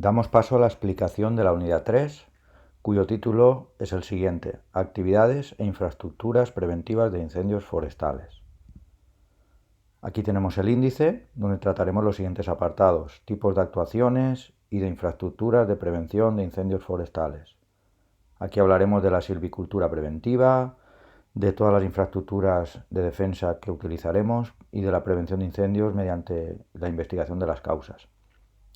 Damos paso a la explicación de la unidad 3, cuyo título es el siguiente: Actividades e infraestructuras preventivas de incendios forestales. Aquí tenemos el índice, donde trataremos los siguientes apartados: tipos de actuaciones y de infraestructuras de prevención de incendios forestales. Aquí hablaremos de la silvicultura preventiva, de todas las infraestructuras de defensa que utilizaremos y de la prevención de incendios mediante la investigación de las causas.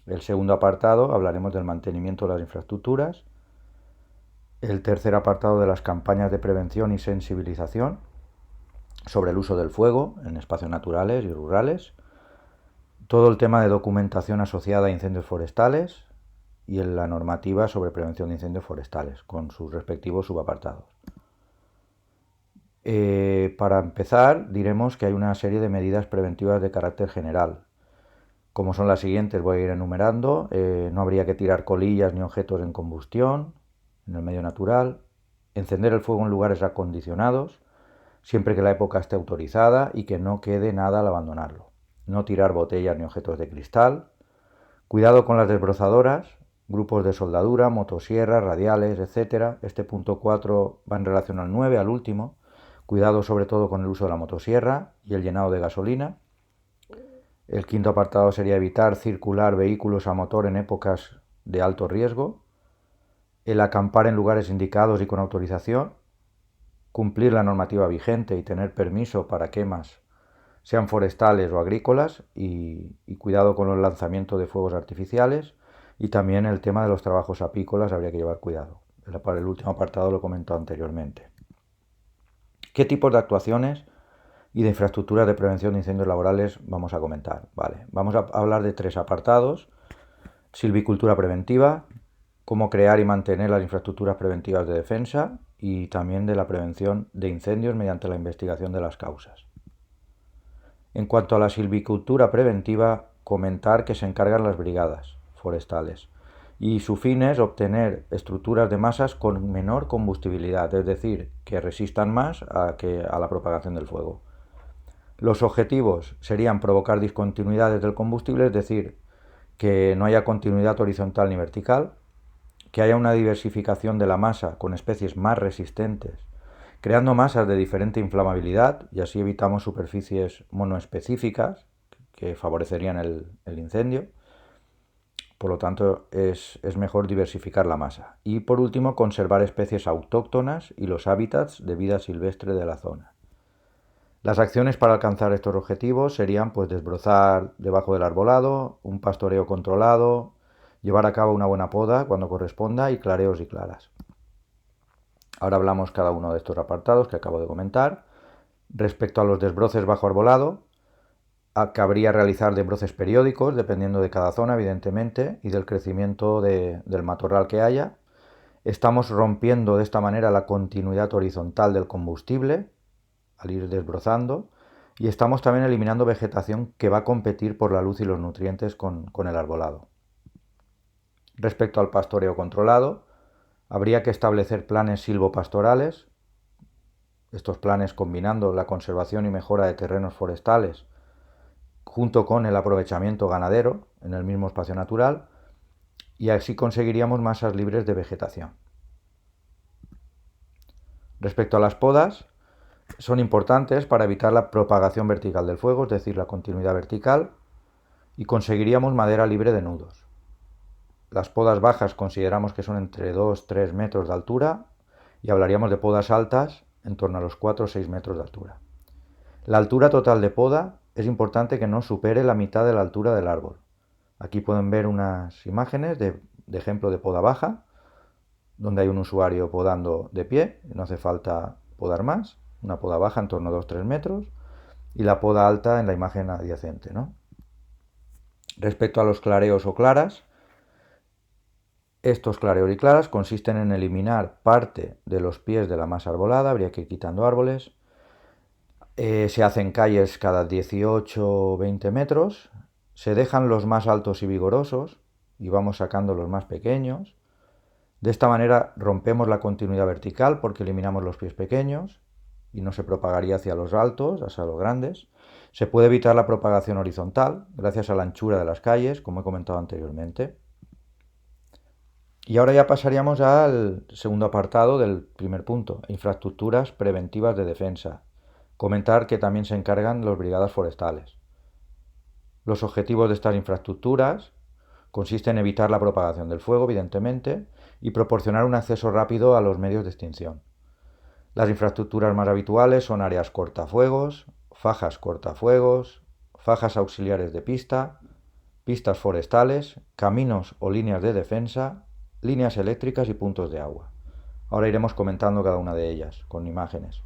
El segundo apartado hablaremos del mantenimiento de las infraestructuras. El tercer apartado de las campañas de prevención y sensibilización sobre el uso del fuego en espacios naturales y rurales. Todo el tema de documentación asociada a incendios forestales y en la normativa sobre prevención de incendios forestales, con sus respectivos subapartados. Para empezar, diremos que hay una serie de medidas preventivas de carácter general, como son las siguientes, voy a ir enumerando. No habría que tirar colillas ni objetos en combustión en el medio natural, encender el fuego en lugares acondicionados, siempre que la época esté autorizada y que no quede nada al abandonarlo. No tirar botellas ni objetos de cristal. Cuidado con las desbrozadoras, grupos de soldadura, motosierras, radiales, etc. Este punto 4 va en relación al 9, al último. Cuidado sobre todo con el uso de la motosierra y el llenado de gasolina. El quinto apartado sería evitar circular vehículos a motor en épocas de alto riesgo. El acampar en lugares indicados y con autorización. Cumplir la normativa vigente y tener permiso para quemas, sean forestales o agrícolas, y cuidado con el lanzamiento de fuegos artificiales. Y también el tema de los trabajos apícolas habría que llevar cuidado. Para el último apartado lo he comentado anteriormente. ¿Qué tipos de actuaciones y de infraestructuras de prevención de incendios laborales vamos a comentar? Vamos a hablar de tres apartados: silvicultura preventiva, cómo crear y mantener las infraestructuras preventivas de defensa, y también de la prevención de incendios mediante la investigación de las causas. En cuanto a la silvicultura preventiva, comentar que se encargan las brigadas forestales y su fin es obtener estructuras de masas con menor combustibilidad, es decir, que resistan más a la propagación del fuego. Los objetivos serían provocar discontinuidades del combustible, es decir, que no haya continuidad horizontal ni vertical, que haya una diversificación de la masa con especies más resistentes, creando masas de diferente inflamabilidad, y así evitamos superficies monoespecíficas que favorecerían el incendio. Por lo tanto, es mejor diversificar la masa. Y por último, conservar especies autóctonas y los hábitats de vida silvestre de la zona. Las acciones para alcanzar estos objetivos serían desbrozar debajo del arbolado, un pastoreo controlado, llevar a cabo una buena poda cuando corresponda y clareos y claras. Ahora hablamos cada uno de estos apartados que acabo de comentar. Respecto a los desbroces bajo arbolado, cabría realizar desbroces periódicos dependiendo de cada zona, evidentemente, y del crecimiento del matorral que haya. Estamos rompiendo de esta manera la continuidad horizontal del combustible al ir desbrozando, y estamos también eliminando vegetación que va a competir por la luz y los nutrientes con el arbolado. Respecto al pastoreo controlado, habría que establecer planes silvopastorales, estos planes combinando la conservación y mejora de terrenos forestales junto con el aprovechamiento ganadero en el mismo espacio natural, y así conseguiríamos masas libres de vegetación. Respecto a las podas, son importantes para evitar la propagación vertical del fuego, es decir, la continuidad vertical, y conseguiríamos madera libre de nudos. Las podas bajas consideramos que son entre 2-3 metros de altura, y hablaríamos de podas altas en torno a los 4 o 6 metros de altura. La altura total de poda es importante que no supere la mitad de la altura del árbol. Aquí pueden ver unas imágenes de ejemplo de poda baja, donde hay un usuario podando de pie, no hace falta podar más, una poda baja en torno a 2-3 metros, y la poda alta en la imagen adyacente, ¿no? Respecto a los clareos o claras, estos clareos y claras consisten en eliminar parte de los pies de la masa arbolada, habría que ir quitando árboles. Se hacen calles cada 18 o 20 metros, se dejan los más altos y vigorosos y vamos sacando los más pequeños. De esta manera rompemos la continuidad vertical porque eliminamos los pies pequeños y no se propagaría hacia los altos, hacia los grandes. Se puede evitar la propagación horizontal gracias a la anchura de las calles, como he comentado anteriormente. Y ahora ya pasaríamos al segundo apartado del primer punto, infraestructuras preventivas de defensa. Comentar que también se encargan las brigadas forestales. Los objetivos de estas infraestructuras consisten en evitar la propagación del fuego, evidentemente, y proporcionar un acceso rápido a los medios de extinción. Las infraestructuras más habituales son áreas cortafuegos, fajas auxiliares de pista, pistas forestales, caminos o líneas de defensa, líneas eléctricas y puntos de agua. Ahora iremos comentando cada una de ellas con imágenes.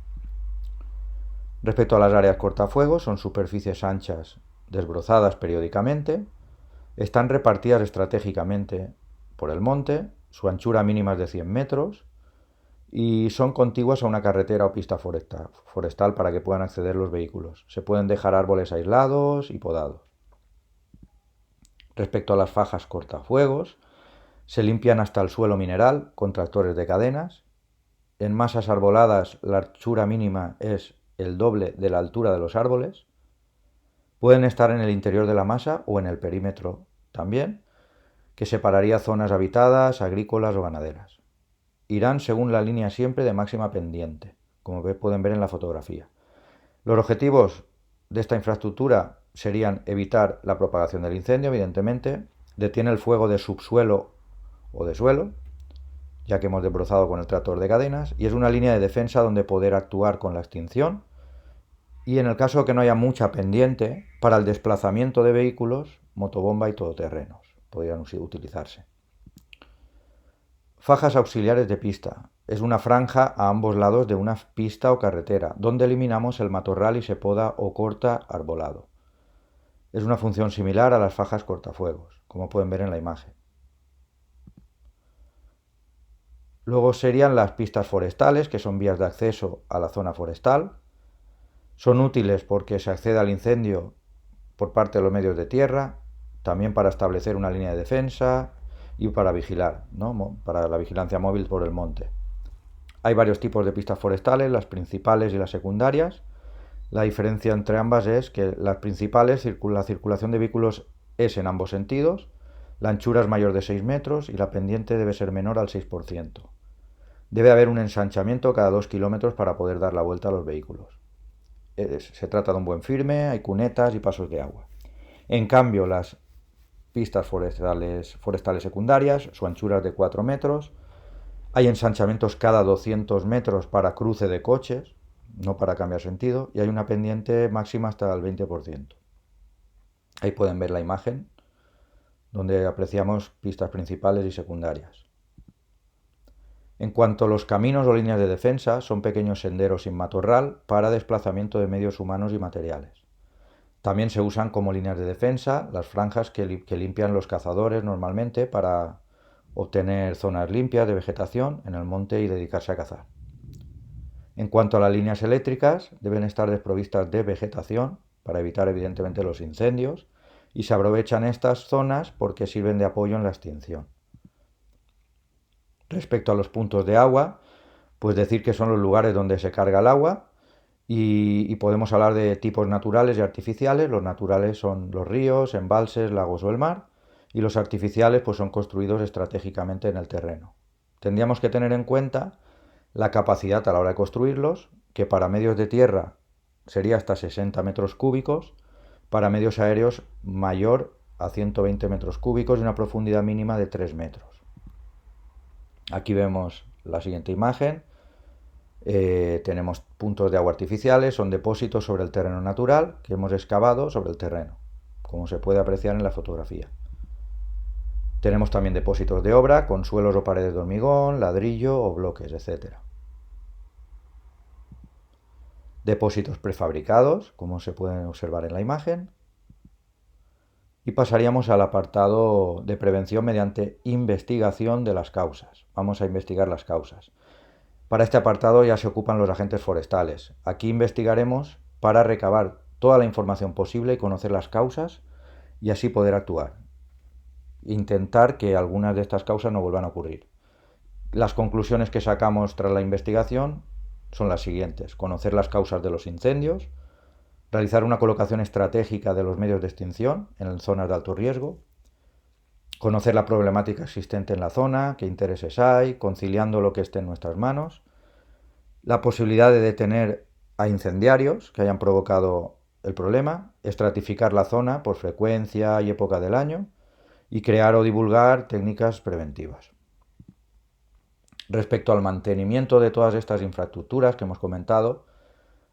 Respecto a las áreas cortafuegos, son superficies anchas desbrozadas periódicamente, están repartidas estratégicamente por el monte, su anchura mínima es de 100 metros y son contiguas a una carretera o pista forestal para que puedan acceder los vehículos. Se pueden dejar árboles aislados y podados. Respecto a las fajas cortafuegos, se limpian hasta el suelo mineral con tractores de cadenas. En masas arboladas la anchura mínima es el doble de la altura de los árboles. Pueden estar en el interior de la masa o en el perímetro también, que separaría zonas habitadas, agrícolas o ganaderas. Irán según la línea siempre de máxima pendiente, como pueden ver en la fotografía. Los objetivos de esta infraestructura serían evitar la propagación del incendio, evidentemente, detiene el fuego de subsuelo o de suelo, ya que hemos desbrozado con el tractor de cadenas, y es una línea de defensa donde poder actuar con la extinción y en el caso que no haya mucha pendiente, para el desplazamiento de vehículos, motobomba y todoterrenos podrían utilizarse. Fajas auxiliares de pista. Es una franja a ambos lados de una pista o carretera, donde eliminamos el matorral y se poda o corta arbolado. Es una función similar a las fajas cortafuegos, como pueden ver en la imagen. Luego serían las pistas forestales, que son vías de acceso a la zona forestal. Son útiles porque se accede al incendio por parte de los medios de tierra, también para establecer una línea de defensa y para vigilar, ¿no? Para la vigilancia móvil por el monte. Hay varios tipos de pistas forestales, las principales y las secundarias. La diferencia entre ambas es que las principales, la circulación de vehículos es en ambos sentidos, la anchura es mayor de 6 metros y la pendiente debe ser menor al 6%. Debe haber un ensanchamiento cada 2 kilómetros para poder dar la vuelta a los vehículos. Se trata de un buen firme, hay cunetas y pasos de agua. En cambio, las pistas forestales secundarias, su anchura es de 4 metros, hay ensanchamientos cada 200 metros para cruce de coches, no para cambiar sentido, y hay una pendiente máxima hasta el 20%. Ahí pueden ver la imagen, donde apreciamos pistas principales y secundarias. En cuanto a los caminos o líneas de defensa, son pequeños senderos sin matorral para desplazamiento de medios humanos y materiales. También se usan como líneas de defensa las franjas que limpian los cazadores normalmente para obtener zonas limpias de vegetación en el monte y dedicarse a cazar. En cuanto a las líneas eléctricas, deben estar desprovistas de vegetación para evitar evidentemente los incendios y se aprovechan estas zonas porque sirven de apoyo en la extinción. Respecto a los puntos de agua, pues decir que son los lugares donde se carga el agua y podemos hablar de tipos naturales y artificiales. Los naturales son los ríos, embalses, lagos o el mar, y los artificiales pues son construidos estratégicamente en el terreno. Tendríamos que tener en cuenta la capacidad a la hora de construirlos, que para medios de tierra sería hasta 60 metros cúbicos, para medios aéreos mayor a 120 metros cúbicos y una profundidad mínima de 3 metros. Aquí vemos la siguiente imagen. Tenemos puntos de agua artificiales, son depósitos sobre el terreno natural que hemos excavado sobre el terreno, como se puede apreciar en la fotografía. Tenemos también depósitos de obra con suelos o paredes de hormigón, ladrillo o bloques, etc. Depósitos prefabricados, como se pueden observar en la imagen. Y pasaríamos al apartado de prevención mediante investigación de las causas. Vamos a investigar las causas. Para este apartado ya se ocupan los agentes forestales. Aquí investigaremos para recabar toda la información posible y conocer las causas y así poder actuar. Intentar que algunas de estas causas no vuelvan a ocurrir. Las conclusiones que sacamos tras la investigación son las siguientes: conocer las causas de los incendios, realizar una colocación estratégica de los medios de extinción en zonas de alto riesgo, Conocer la problemática existente en la zona, qué intereses hay, conciliando lo que esté en nuestras manos. La posibilidad de detener a incendiarios que hayan provocado el problema, estratificar la zona por frecuencia y época del año y crear o divulgar técnicas preventivas. Respecto al mantenimiento de todas estas infraestructuras que hemos comentado,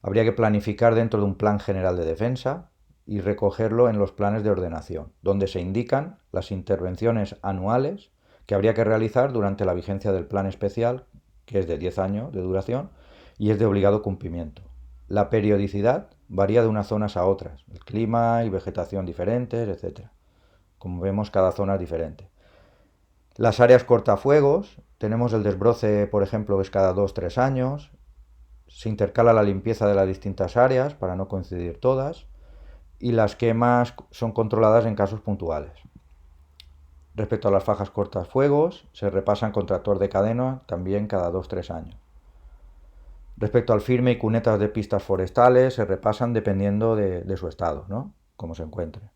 habría que planificar dentro de un plan general de defensa y recogerlo en los planes de ordenación, donde se indican las intervenciones anuales que habría que realizar durante la vigencia del plan especial, que es de 10 años de duración y es de obligado cumplimiento. La periodicidad varía de unas zonas a otras, el clima y vegetación diferentes, etc. Como vemos, cada zona es diferente. Las áreas cortafuegos, tenemos el desbroce, por ejemplo, que es cada 2-3 años, se intercala la limpieza de las distintas áreas para no coincidir todas, y las quemas son controladas en casos puntuales. Respecto a las fajas cortafuegos, se repasan con tractor de cadena también cada 2-3 años. Respecto al firme y cunetas de pistas forestales, se repasan dependiendo de su estado, ¿no? Como se encuentre.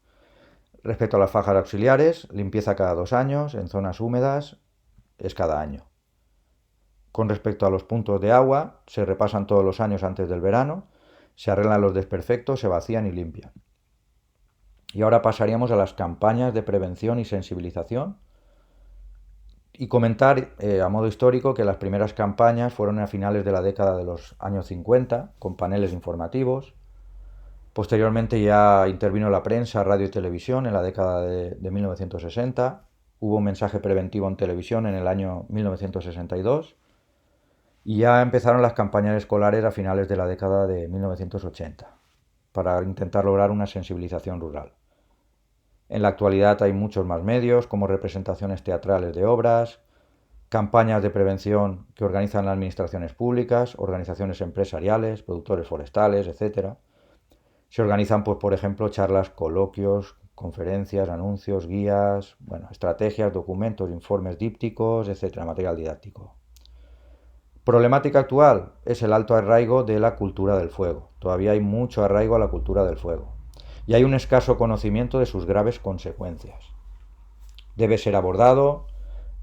Respecto a las fajas auxiliares, limpieza cada 2 años, en zonas húmedas es cada año. Con respecto a los puntos de agua, se repasan todos los años antes del verano, se arreglan los desperfectos, se vacían y limpian. Y ahora pasaríamos a las campañas de prevención y sensibilización y comentar a modo histórico que las primeras campañas fueron a finales de la década de los años 50 con paneles informativos. Posteriormente ya intervino la prensa, radio y televisión en la década de 1960. Hubo un mensaje preventivo en televisión en el año 1962 y ya empezaron las campañas escolares a finales de la década de 1980 para intentar lograr una sensibilización rural. En la actualidad hay muchos más medios, como representaciones teatrales de obras, campañas de prevención que organizan las administraciones públicas, organizaciones empresariales, productores forestales, etc. Se organizan, pues, por ejemplo, charlas, coloquios, conferencias, anuncios, guías, estrategias, documentos, informes dípticos, etc., material didáctico. Problemática actual es el alto arraigo de la cultura del fuego. Todavía hay mucho arraigo a la cultura del fuego. Y hay un escaso conocimiento de sus graves consecuencias. Debe ser abordado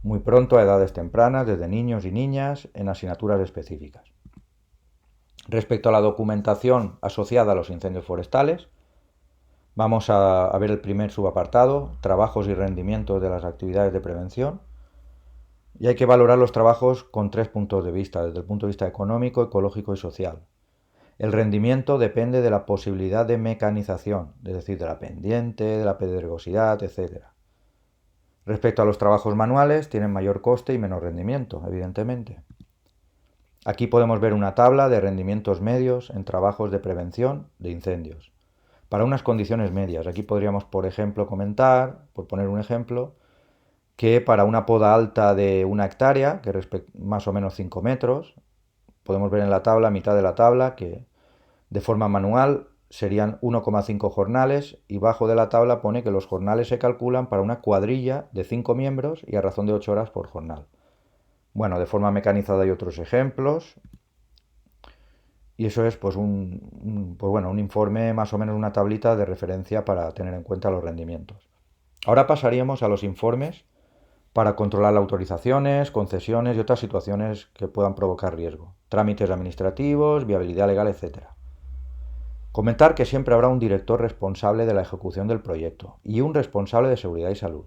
muy pronto a edades tempranas, desde niños y niñas, en asignaturas específicas. Respecto a la documentación asociada a los incendios forestales, vamos a ver el primer subapartado, trabajos y rendimientos de las actividades de prevención. Y hay que valorar los trabajos con 3 puntos de vista, desde el punto de vista económico, ecológico y social. El rendimiento depende de la posibilidad de mecanización, es decir, de la pendiente, de la pedregosidad, etc. Respecto a los trabajos manuales, tienen mayor coste y menor rendimiento, evidentemente. Aquí podemos ver una tabla de rendimientos medios en trabajos de prevención de incendios. Para unas condiciones medias, aquí podríamos, por ejemplo, comentar, por poner un ejemplo, que para una poda alta de 1 hectárea, que es más o menos 5 metros, podemos ver en la tabla, a mitad de la tabla, que de forma manual serían 1,5 jornales y bajo de la tabla pone que los jornales se calculan para una cuadrilla de 5 miembros y a razón de 8 horas por jornal. Bueno, de forma mecanizada hay otros ejemplos y eso es pues un informe, más o menos una tablita de referencia para tener en cuenta los rendimientos. Ahora pasaríamos a los informes para controlar autorizaciones, concesiones y otras situaciones que puedan provocar riesgo, trámites administrativos, viabilidad legal, etc. Comentar que siempre habrá un director responsable de la ejecución del proyecto y un responsable de seguridad y salud.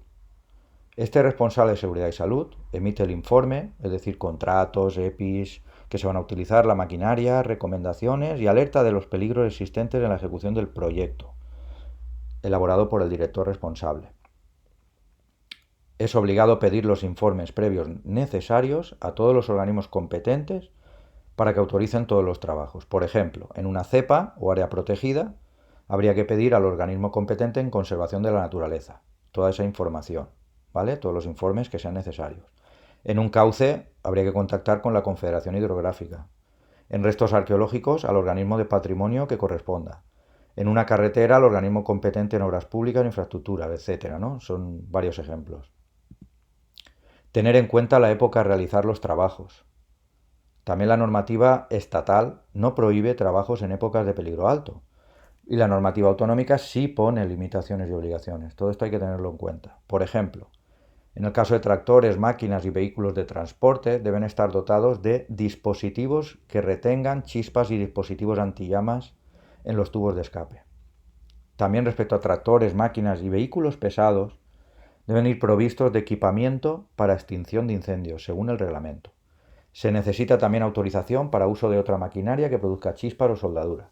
Este responsable de seguridad y salud emite el informe, es decir, contratos, EPIs que se van a utilizar, la maquinaria, recomendaciones y alerta de los peligros existentes en la ejecución del proyecto, elaborado por el director responsable. Es obligado pedir los informes previos necesarios a todos los organismos competentes para que autoricen todos los trabajos. Por ejemplo, en una cepa o área protegida, habría que pedir al organismo competente en conservación de la naturaleza toda esa información, ¿vale? Todos los informes que sean necesarios. En un cauce, habría que contactar con la Confederación Hidrográfica. En restos arqueológicos, al organismo de patrimonio que corresponda. En una carretera, al organismo competente en obras públicas, infraestructuras, etc., ¿no? Son varios ejemplos. Tener en cuenta la época a realizar los trabajos. También la normativa estatal no prohíbe trabajos en épocas de peligro alto. Y la normativa autonómica sí pone limitaciones y obligaciones. Todo esto hay que tenerlo en cuenta. Por ejemplo, En el caso de tractores, máquinas y vehículos de transporte, deben estar dotados de dispositivos que retengan chispas y dispositivos antillamas en los tubos de escape. También respecto a tractores, máquinas y vehículos pesados, deben ir provistos de equipamiento para extinción de incendios, según el reglamento. Se necesita también autorización para uso de otra maquinaria que produzca chispas o soldadura.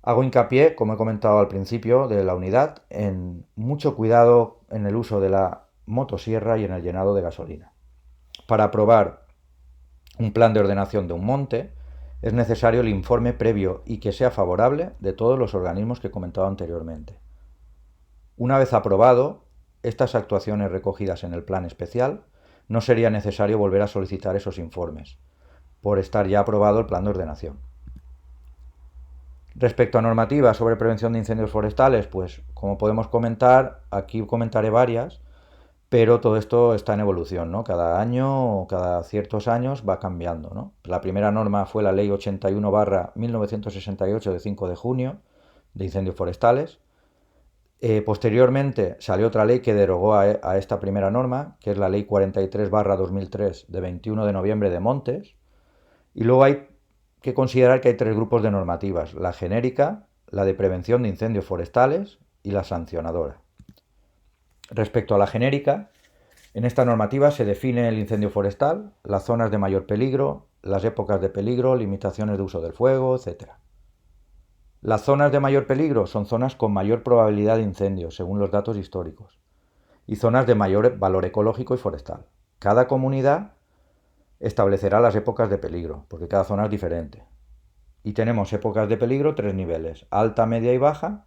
Hago hincapié, como he comentado al principio de la unidad, en mucho cuidado en el uso de la motosierra y en el llenado de gasolina. Para aprobar un plan de ordenación de un monte, es necesario el informe previo y que sea favorable de todos los organismos que he comentado anteriormente. Una vez aprobado, estas actuaciones recogidas en el plan especial, no sería necesario volver a solicitar esos informes, por estar ya aprobado el plan de ordenación. Respecto a normativas sobre prevención de incendios forestales, pues como podemos comentar, aquí comentaré varias, pero todo esto está en evolución, ¿no? Cada año o cada ciertos años va cambiando, ¿no? La primera norma fue la Ley 81/1968 de 5 de junio de incendios forestales. Posteriormente salió otra ley que derogó a esta primera norma, que es la Ley 43/2003 de 21 de noviembre de montes. Y luego hay que considerar que hay tres grupos de normativas: la genérica, la de prevención de incendios forestales y la sancionadora. Respecto a la genérica, en esta normativa se define el incendio forestal, las zonas de mayor peligro, las épocas de peligro, limitaciones de uso del fuego, etc. Las zonas de mayor peligro son zonas con mayor probabilidad de incendio, según los datos históricos, y zonas de mayor valor ecológico y forestal. Cada comunidad establecerá las épocas de peligro, porque cada zona es diferente. Y tenemos épocas de peligro tres niveles: alta, media y baja.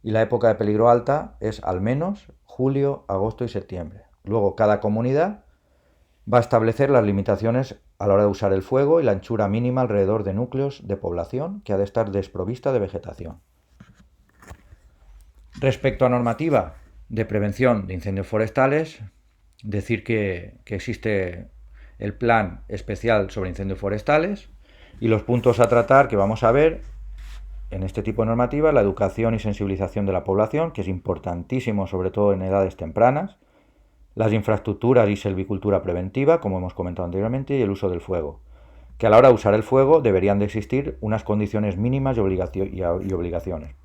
Y la época de peligro alta es al menos julio, agosto y septiembre. Luego cada comunidad va a establecer las limitaciones a la hora de usar el fuego y la anchura mínima alrededor de núcleos de población que ha de estar desprovista de vegetación. Respecto a normativa de prevención de incendios forestales, decir que existe el plan especial sobre incendios forestales y los puntos a tratar que vamos a ver en este tipo de normativa: la educación y sensibilización de la población, que es importantísimo sobre todo en edades tempranas, las infraestructuras y silvicultura preventiva, como hemos comentado anteriormente, y el uso del fuego, que a la hora de usar el fuego deberían de existir unas condiciones mínimas y obligaciones.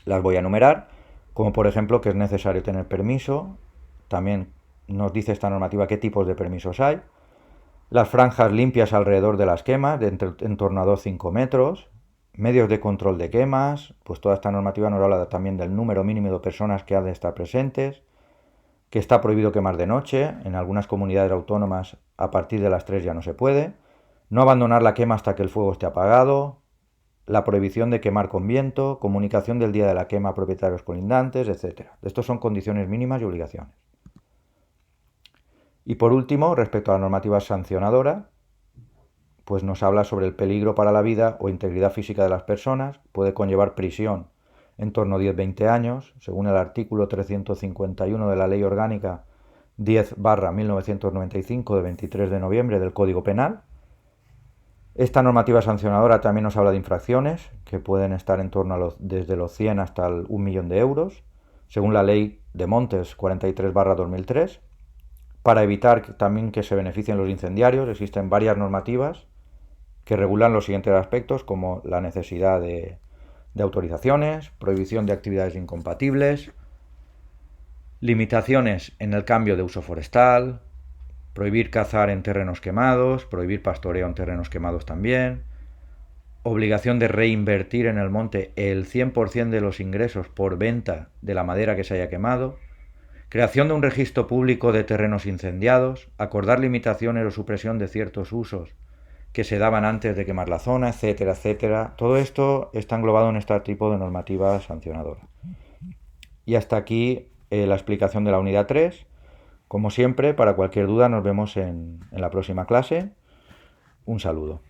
Las voy a enumerar, como por ejemplo que es necesario tener permiso. También nos dice esta normativa qué tipos de permisos hay. Las franjas limpias alrededor de las quemas, en torno a 2-5 metros. Medios de control de quemas, pues toda esta normativa nos habla también del número mínimo de personas que han de estar presentes, que está prohibido quemar de noche, en algunas comunidades autónomas a partir de las 3 ya no se puede, no abandonar la quema hasta que el fuego esté apagado, la prohibición de quemar con viento, comunicación del día de la quema a propietarios colindantes, etc. Estos son condiciones mínimas y obligaciones. Y por último, respecto a la normativa sancionadora, pues nos habla sobre el peligro para la vida o integridad física de las personas, puede conllevar prisión en torno a 10-20 años, según el artículo 351 de la Ley Orgánica 10/1995 de 23 de noviembre del Código Penal. Esta normativa sancionadora también nos habla de infracciones, que pueden estar en torno a desde los 100 hasta el 1 millón de euros, según la Ley de Montes 43/2003. Para evitar también que se beneficien los incendiarios, existen varias normativas que regulan los siguientes aspectos, como la necesidad de autorizaciones, prohibición de actividades incompatibles, limitaciones en el cambio de uso forestal, prohibir cazar en terrenos quemados, prohibir pastoreo en terrenos quemados también, obligación de reinvertir en el monte el 100% de los ingresos por venta de la madera que se haya quemado, creación de un registro público de terrenos incendiados, acordar limitaciones o supresión de ciertos usos que se daban antes de quemar la zona, etcétera, etcétera. Todo esto está englobado en este tipo de normativa sancionadora. Y hasta aquí la explicación de la unidad 3. Como siempre, para cualquier duda nos vemos en la próxima clase. Un saludo.